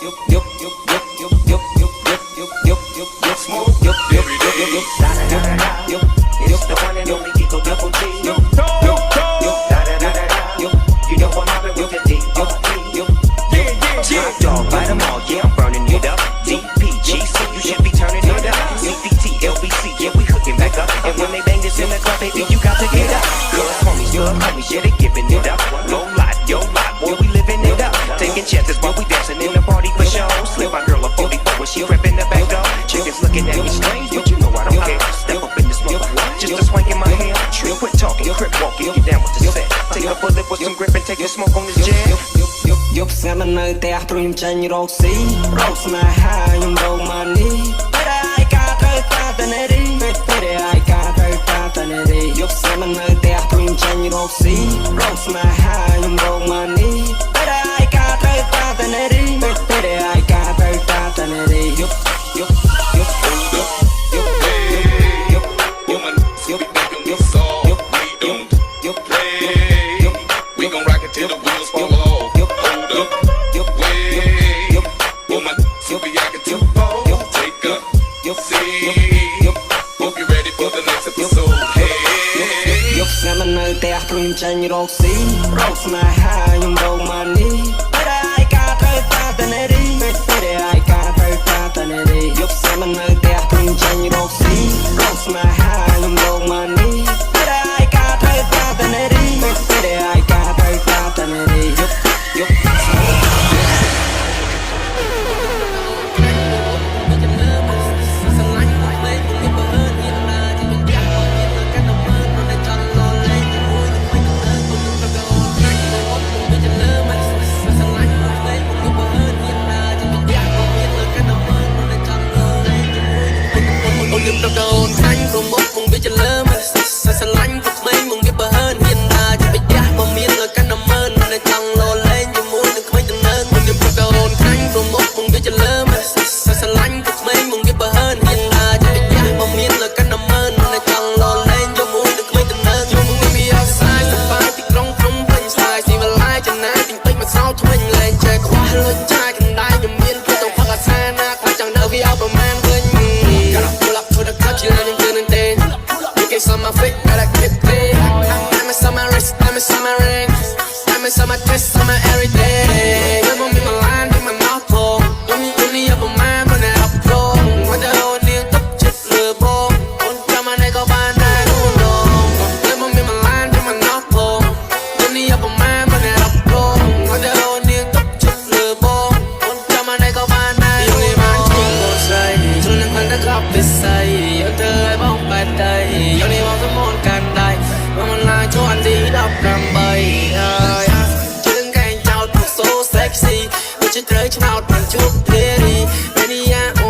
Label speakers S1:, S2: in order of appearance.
S1: It's the one and only Kiko Double G. You know I'm mobbing with the D.O.P. Top dog by them all, yeah, I'm burning it up. DPGC, you should be turning it up. CPT, LBC, yeah, we hooking back up. And when they bang this in the club, baby, you got to get up. Good homies, yeah, they giving it up. Low lot, boy, we living it up. Taking chances while we dancing in the party for show. Slip my girl a 44 when she ripping the back door. Chickens looking at me strange, but you know I don't care. Step up in this mother, just a swank in my hair. Trill, quit talking, crip walking, get down with the set. Take a bullet with some grip and take a smoke on this jam.
S2: យកស្ងាត់នៅផ្ទះព្រួយចាញ់រកស៊ីរកស្នេហាខ្ញុំរកម៉ានីតែឯកាត្រូវតាតនេរីតែឯកាត្រូវតាតនេរីយកស្ងាត់នៅផ្ទះព្រួយចាញ់រកស៊ីរកស្នេហាខ្ញុំរកម៉ានីតែឯកាត្រូវតាតនេរីតែឯកាត្រូវតាតនេរីយក
S3: We gon' rock it till the wheels fall off. Hold up, wait. Woman, so be acting too bold. Take a seat. Hope you're ready for the next episode. Hey.
S2: យកស្នាមនៅផ្ទះព្រួយចាញ់រកស៊ីរកស្នេហាខ្ញុំរកម៉ានីតែឯកាត្រូវតាតនេរីតែឯកាត្រូវតាតនេរីយកស្នាមនៅផ្ទះព្រួយចាញ់រកស៊ីរកស្នេហាខ្ញុំរកម៉ានីតែឯកាត្រូវតាតនេរីតែឯកាត្រូវតាតនេរីយក
S4: Đừng đau đầu anh cùng một cùng biết chân lơ mà sa lạnh cuộc mấy mong biết bờ hơn hiện đại chỉ biết giá mà miên là cái nằm ơn này chẳng lo lên như muốn đừng mấy từng lớn đừng đau đầu anh cùng một cùng biết chân lơ mà sa lạnh cuộc mấy mong biết bờ hơn hiện đại chỉ biết giá mà miên là cái nằm ơn này chẳng lo lên như muốn đừng mấy từng lớn you mong me outside so far thì trong trong bên sai si mà lại chân này tình tình mà sao thôi mình lên chơi quá luôn trai cần đai như miên cứ tổng phát là xa na phải chẳng đâu khi áo bờ man bên you know I'm feeling dead. You can see my feet, gotta get there. I'm a summer wrist, I'm a summer ring. I'm a summer twist, summer every day. You want me my line, be my mouth full. You need up a man, but not up pro. What the hell, need to chip the ball. One time I go by night, oh no. You want me my line, be my mouth full. You need up a man, but not up pro. What the hell, need to chip the ball. One time I go by night, you need my phone, go say. You need my cup, this say. เธอให้บอกไปได้ย้อนนี้มองสมองกันได้ว่ามันลายชวนดีดับรำใบชื่นแกงเจ้าถูกโซเซ็กซี่ไม่ใช่เธอชาวตันชุบเทรีไม่ได้ยาก